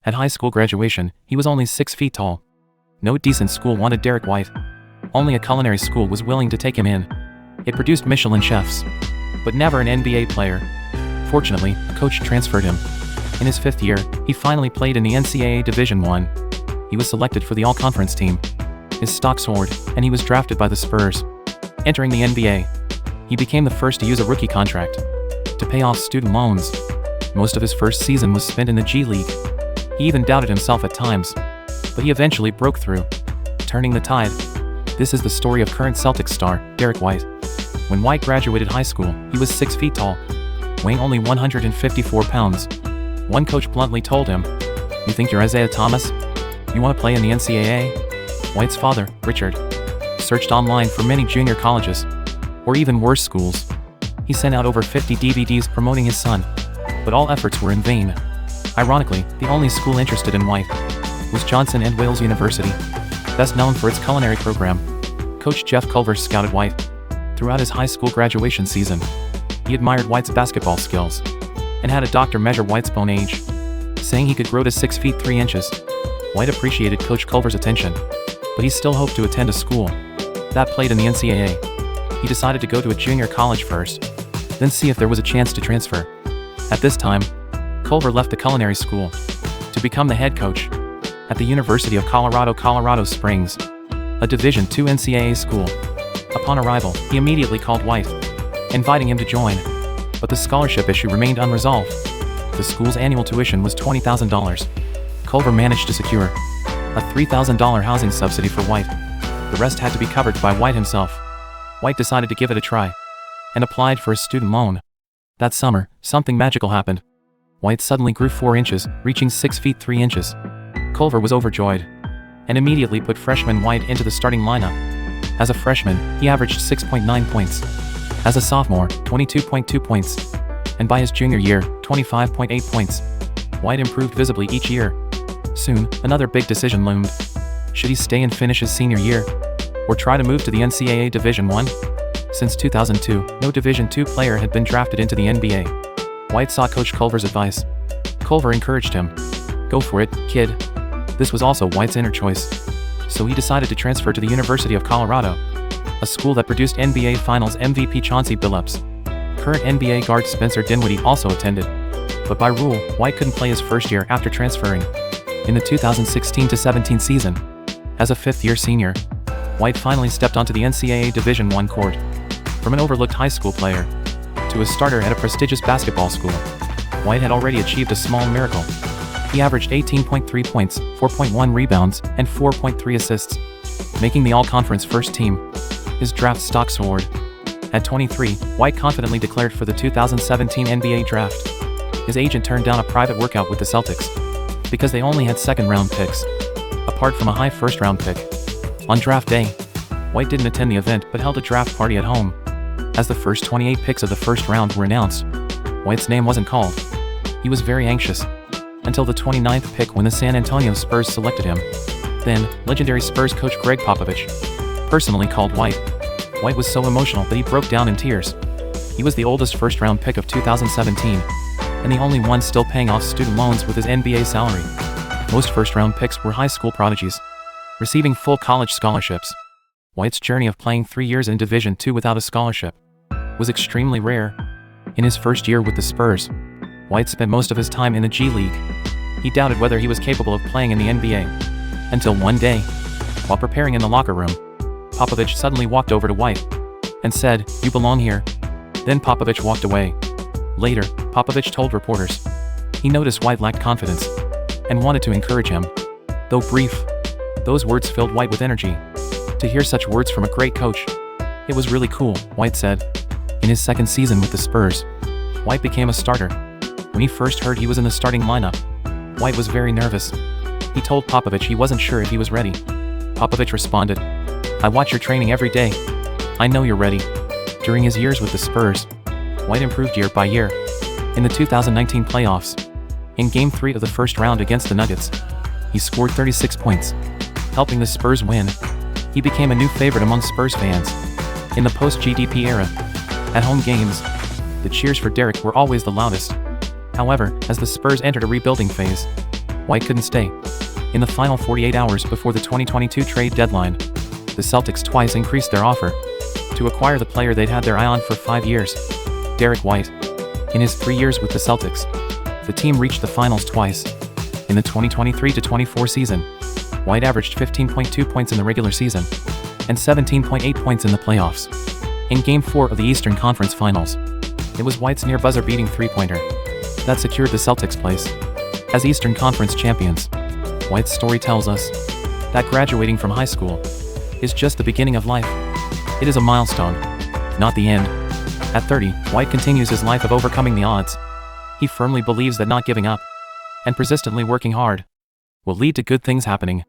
At high school graduation, he was only 6 feet tall. No decent school wanted Derrick White. Only a culinary school was willing to take him in. It produced Michelin chefs, but never an NBA player. Fortunately, a coach transferred him. In his 5th year, he finally played in the NCAA Division I. He was selected for the All-Conference team. His stock soared, and he was drafted by the Spurs. Entering the NBA, he became the first to use a rookie contract to pay off student loans. Most of his first season was spent in the G League. He even doubted himself at times, but he eventually broke through, turning the tide. This is the story of current Celtics star, Derrick White. When White graduated high school, he was 6 feet tall, weighing only 154 pounds. One coach bluntly told him, "You think you're Isaiah Thomas? You want to play in the NCAA?" White's father, Richard, searched online for many junior colleges, or even worse schools. He sent out over 50 DVDs promoting his son, but all efforts were in vain. Ironically, the only school interested in White was Johnson and Wales University, best known for its culinary program. Coach Jeff Culver scouted White throughout his high school graduation season. He admired White's basketball skills and had a doctor measure White's bone age, saying he could grow to 6 feet 3 inches. White appreciated Coach Culver's attention, but he still hoped to attend a school that played in the NCAA. He decided to go to a junior college first, then see if there was a chance to transfer. At this time, Culver left the culinary school to become the head coach at the University of Colorado Springs, a Division II NCAA school. Upon arrival, he immediately called White, inviting him to join, but the scholarship issue remained unresolved. The school's annual tuition was $20,000. Culver managed to secure a $3,000 housing subsidy for White. The rest had to be covered by White himself. White decided to give it a try and applied for a student loan. That summer, something magical happened. White suddenly grew 4 inches, reaching 6 feet 3 inches. Culver was overjoyed and immediately put freshman White into the starting lineup. As a freshman, he averaged 6.9 points. As a sophomore, 22.2 points. And by his junior year, 25.8 points. White improved visibly each year. Soon, another big decision loomed. Should he stay and finish his senior year, or try to move to the NCAA Division I? Since 2002, no Division II player had been drafted into the NBA. White sought Coach Culver's advice. Culver encouraged him. "Go for it, kid." This was also White's inner choice, so he decided to transfer to the University of Colorado, a school that produced NBA Finals MVP Chauncey Billups. Current NBA guard Spencer Dinwiddie also attended, but by rule, White couldn't play his first year after transferring. In the 2016-17 season, as a 5th-year senior, White finally stepped onto the NCAA Division I court. From an overlooked high school player to a starter at a prestigious basketball school, White had already achieved a small miracle. He averaged 18.3 points, 4.1 rebounds, and 4.3 assists, making the All-Conference first team. His draft stock soared. At 23, White confidently declared for the 2017 NBA draft. His agent turned down a private workout with the Celtics because they only had second-round picks, apart from a high first-round pick. On draft day, White didn't attend the event but held a draft party at home. As the first 28 picks of the first round were announced, White's name wasn't called. He was very anxious, until the 29th pick when the San Antonio Spurs selected him. Then, legendary Spurs coach Greg Popovich personally called White. White was so emotional that he broke down in tears. He was the oldest first-round pick of 2017, and the only one still paying off student loans with his NBA salary. Most first-round picks were high school prodigies, receiving full college scholarships. White's journey of playing 3 years in Division II without a scholarship was extremely rare. In his first year with the Spurs, White spent most of his time in the G League. He doubted whether he was capable of playing in the NBA, until one day, while preparing in the locker room, Popovich suddenly walked over to White and said, "You belong here." Then Popovich walked away. Later, Popovich told reporters he noticed White lacked confidence and wanted to encourage him. Though brief, those words filled White with energy. To hear such words from a great coach, it was really cool, White said. In his second season with the Spurs, White became a starter. When he first heard he was in the starting lineup, White was very nervous. He told Popovich he wasn't sure if he was ready. Popovich responded, "I watch your training every day. I know you're ready." During his years with the Spurs, White improved year by year. In the 2019 playoffs, in Game 3 of the first round against the Nuggets, he scored 36 points, helping the Spurs win. He became a new favorite among Spurs fans. In the post-GDP era, at home games, the cheers for Derrick were always the loudest. However, as the Spurs entered a rebuilding phase, White couldn't stay. In the final 48 hours before the 2022 trade deadline, the Celtics twice increased their offer to acquire the player they'd had their eye on for 5 years, Derrick White. In his 3 years with the Celtics, the team reached the finals twice. In the 2023-24 season, White averaged 15.2 points in the regular season and 17.8 points in the playoffs. In Game 4 of the Eastern Conference Finals, it was White's near buzzer-beating three-pointer that secured the Celtics' place as Eastern Conference champions. White's story tells us that graduating from high school is just the beginning of life. It is a milestone, not the end. At 30, White continues his life of overcoming the odds. He firmly believes that not giving up and persistently working hard will lead to good things happening.